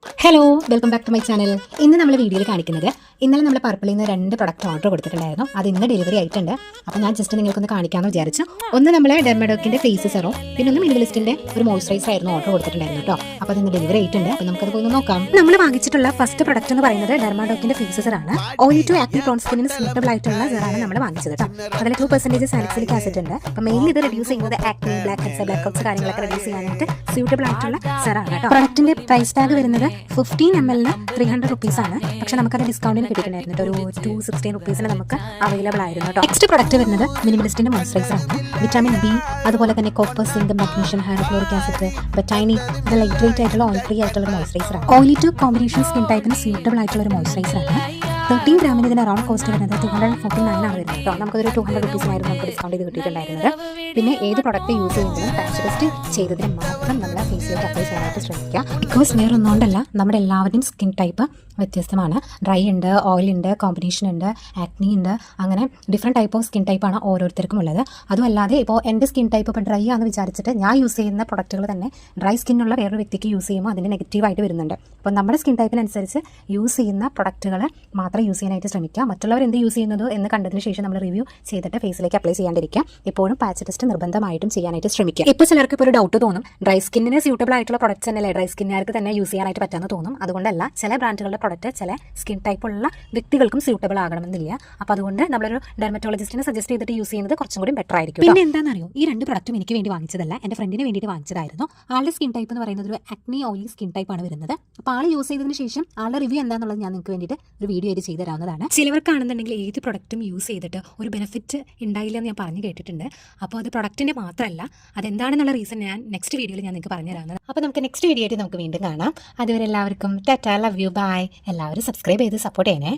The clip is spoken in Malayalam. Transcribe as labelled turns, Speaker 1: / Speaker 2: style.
Speaker 1: Hello, welcome back to my channel. ഇന്ന് നമ്മൾ വീഡിയോയിൽ കാണിക്കുന്നത് ഇന്നലെ നമ്മൾ പർപ്പിളിൽ നിന്ന് 2 പ്രൊഡക്റ്റ് ഓർഡർ കൊടുത്തിട്ടുണ്ടായിരുന്നു. അത് ഇന്ന് ഡെലിവറി ആയിട്ടുണ്ട്. അപ്പോൾ ഞാൻ ജസ്റ്റ് നിങ്ങൾക്കൊന്ന് കാണിക്കാമെന്ന് വിചാരിച്ചു. ഒന്ന് നമ്മൾ ഡെർമഡോക്കിൻ്റെ ഫേസ് സെറോ, പിന്നെ ഒന്ന് മിനിമലിസ്റ്റിൻ്റെ ഒരു മോയ്സ്ചറൈസർ ആയിരുന്നു ഓർഡർ കൊടുത്തിട്ടുണ്ടായിരുന്നു കേട്ടോ. അപ്പോൾ അത് ഇന്ന് ഡെലിവറി ആയിട്ടുണ്ട്. അപ്പോൾ നമുക്കത് പോയി നോക്കാം. നമ്മൾ വാങ്ങിച്ചിട്ടുള്ള ഫസ്റ്റ് പ്രൊഡക്റ്റ് എന്ന് പറയുന്നത് ഡെർമഡോക്കിൻ്റെ ഫേസ് സെറാണ്. ഓയിൽ ടു ആക്റ്റീവ് പ്രോൺ സ്കിന്നിന് സ്യൂട്ടബിൾ ആയിട്ടുള്ള സെറാണ് നമ്മൾ വാങ്ങിച്ചത് കേട്ടോ. അതിൽ 2% സാലിസിലിക് ആസിഡ് ഉണ്ട്. അപ്പോൾ മെയിൻലി ഇത് റിഡ്യൂസ് ചെയ്യുന്നത് acne, blackheads, blackouts കാര്യങ്ങളൊക്കെ റിഡ്യൂസ് ചെയ്യാനായിട്ട് സ്യൂട്ടബിൾ ആയിട്ടുള്ള സെറാണ് കേട്ടോ. പ്രൊഡക്റ്റിന്റെ പ്രൈസ് ടാഗ് വരുന്നത് 15 ml 300 rupees ആണ്. പക്ഷെ നമുക്കത് ഡിസ്കൗണ്ടിന് കിട്ടിയിട്ടുണ്ടായിരുന്നു. ഒരു 216 rupeesന് നമുക്ക് അവൈലബിൾ ആയിരുന്നു കേട്ടോ. നെക്സ്റ്റ് പ്രൊഡക്റ്റ് വരുന്നത് മിനിമലിസ്റ്റിന്റെ മോയ്സ്ചറൈസർ ആണ്. വിറ്റാമിൻ ബി, അതുപോലെ തന്നെ copper, zinc, magnesium, hydrochloric acid, betaine, ഇത് ലൈറ്റ് വെയിറ്റ് ആയിട്ടുള്ള ഓയിൽ ഫ്രീ ആയിട്ടുള്ള മോയ്സ്ചറൈസർ ആണ്. ഓയിലി ടു കോമ്പിനേഷൻ സ്കിൻ ടൈപ്പിന് സ്യൂട്ടബിൾ ആയിട്ടുള്ള ഒരു മോയ്സ്ചറൈസർ ആണ്. 13 ഗ്രാമിന് ഇതിന് അറൗണ്ട് കോസ്റ്റ് വരുന്നത് 249 ആണ് വരുന്നത് കേട്ടോ. നമുക്കൊരു 200 rupeesനായിരുന്നു നമുക്ക് ഡിസ്കൗണ്ട് ചെയ്ത് കിട്ടിയിട്ടുണ്ടായിരുന്നത്. പിന്നെ ഏത് പ്രൊഡക്റ്റ് യൂസ് ചെയ്യുന്നതും പാച്ച് ടെസ്റ്റ് ചെയ്തതിന് മാത്രം നമ്മൾ ഫേസിലേക്ക് അപ്ലൈ ചെയ്യാനായിട്ട് ശ്രമിക്കുക. ബിക്കോസ് വേറെ ഒന്നുകൊണ്ടല്ല, നമ്മുടെ എല്ലാവരുടെയും സ്കിൻ ടൈപ്പ് വ്യത്യസ്തമാണ്. ഡ്രൈ ഉണ്ട്, ഓയിൽ ഉണ്ട്, കോമ്പിനേഷൻ ഉണ്ട്, ആക്നി ഉണ്ട്, അങ്ങനെ ഡിഫറെൻറ്റ് ടൈപ്പ് ഓഫ് സ്കിൻ ടൈപ്പാണ് ഓരോരുത്തർക്കും ഉള്ളത്. അതുമല്ലാതെ ഇപ്പോൾ എൻ്റെ സ്കിൻ ടൈപ്പ് ഇപ്പോൾ ഡ്രൈ ആണെന്ന് വിചാരിച്ചിട്ട് ഞാൻ യൂസ് ചെയ്യുന്ന പ്രൊഡക്റ്റുകൾ തന്നെ ഡ്രൈ സ്കിന്നുള്ള വേറൊരു വ്യക്തിക്ക് യൂസ് ചെയ്യുമ്പോൾ അതിൻ്റെ നെഗറ്റീവായിട്ട് വരുന്നുണ്ട്. അപ്പോൾ നമ്മുടെ സ്കിൻ ടൈപ്പിനനുസരിച്ച് യൂസ് ചെയ്യുന്ന പ്രൊഡക്റ്റുകൾ മാത്രം യൂസ് ചെയ്യാനായിട്ട് ശ്രമിക്കുക. മറ്റുള്ളവർ എന്ത് യൂസ് ചെയ്യുന്നതോ എന്ന് കണ്ടതിന് ശേഷം നമ്മൾ റിവ്യൂ ചെയ്തിട്ട് ഫേസിലേക്ക് അപ്ലൈ ചെയ്യാണ്ടിരിക്കുക. എപ്പോഴും പാച്ച് ടെസ്റ്റ് നിർബന്ധമായിട്ടും ചെയ്യാനായിട്ട് ശ്രമിക്കുക. ഇപ്പോൾ ചിലർക്ക് ഇപ്പോൾ ഒരു ഡൗട്ട് തോന്നും, ഡ്രൈ സ്കിന്നിന് സ്യൂട്ടബിൾ ആയിട്ടുള്ള പ്രൊഡക്ട്സ് തന്നെയല്ലേ ഡ്രൈ സ്കിന്നുകാർക്ക് തന്നെ യൂസ് ചെയ്യാനായിട്ട് പറ്റാമെന്ന് തോന്നും. അതുകൊണ്ടല്ല, ചില ബ്രാൻഡുകളുടെ പ്രൊഡക്റ്റ് ചില സ്കിൻ ടൈപ്പുള്ള വ്യക്തികൾക്കും സ്യൂട്ടബിൾ ആകണമെന്നില്ല. അപ്പോൾ അതുകൊണ്ട് നമ്മളൊരു ഡെർമറ്റോളജിസ്റ്റിനെ സജസ്റ്റ് ചെയ്തിട്ട് യൂസ് ചെയ്യുന്നത് കുറച്ചും കൂടി ബെറ്റർ ആയിരിക്കും. പിന്നെ എന്താണെന്നറിയോ, ഈ 2 പ്രൊഡക്റ്റും എനിക്ക് വേണ്ടി വാങ്ങിച്ചതല്ല, എൻ്റെ ഫ്രണ്ടിന് വേണ്ടിയിട്ട് വാങ്ങിച്ചതായിരുന്നു. ആളുടെ സ്കിൻ ടൈപ്പ് എന്ന് പറയുന്നത് ഒരു ആക്നി ഓയിലി സ്കിൻ ടൈപ്പാണ് വരുന്നത്. അപ്പോൾ ആൾ യൂസ് ചെയ്തതിന് ശേഷം ആളുടെ റിവ്യൂ എന്താണെന്നുള്ളത് ഞാൻ നിങ്ങൾക്ക് വേണ്ടിയിട്ട് ഒരു വീഡിയോ ആയിട്ട് ചെയ്തു തരാവുന്നതാണ്. ചിലവർക്കാണെന്നുണ്ടെങ്കിൽ ഏത് പ്രൊഡക്റ്റും യൂസ് ചെയ്തിട്ട് ഒരു ബെനിഫിറ്റ് ഉണ്ടായില്ല എന്ന് ഞാൻ പറഞ്ഞു കേട്ടിട്ടുണ്ട്. അപ്പോൾ അത് പ്രൊഡക്റ്റിൻ്റെ മാത്രമല്ല, അതെന്താണെന്നുള്ള റീസൺ ഞാൻ നെക്സ്റ്റ് വീഡിയോയിൽ ഞാൻ നിങ്ങൾക്ക് പറഞ്ഞു തരാവുന്നത്. അപ്പോൾ നമുക്ക് നെക്സ്റ്റ് വീഡിയോ ആയിട്ട് നമുക്ക് വീണ്ടും കാണാം. അതുവരെ എല്ലാവർക്കും ടാറ്റാ, ലവ് യു, ബൈ. എല്ലാവരും സബ്സ്ക്രൈബ് ചെയ്ത് സപ്പോർട്ട് ചെയ്യണേ.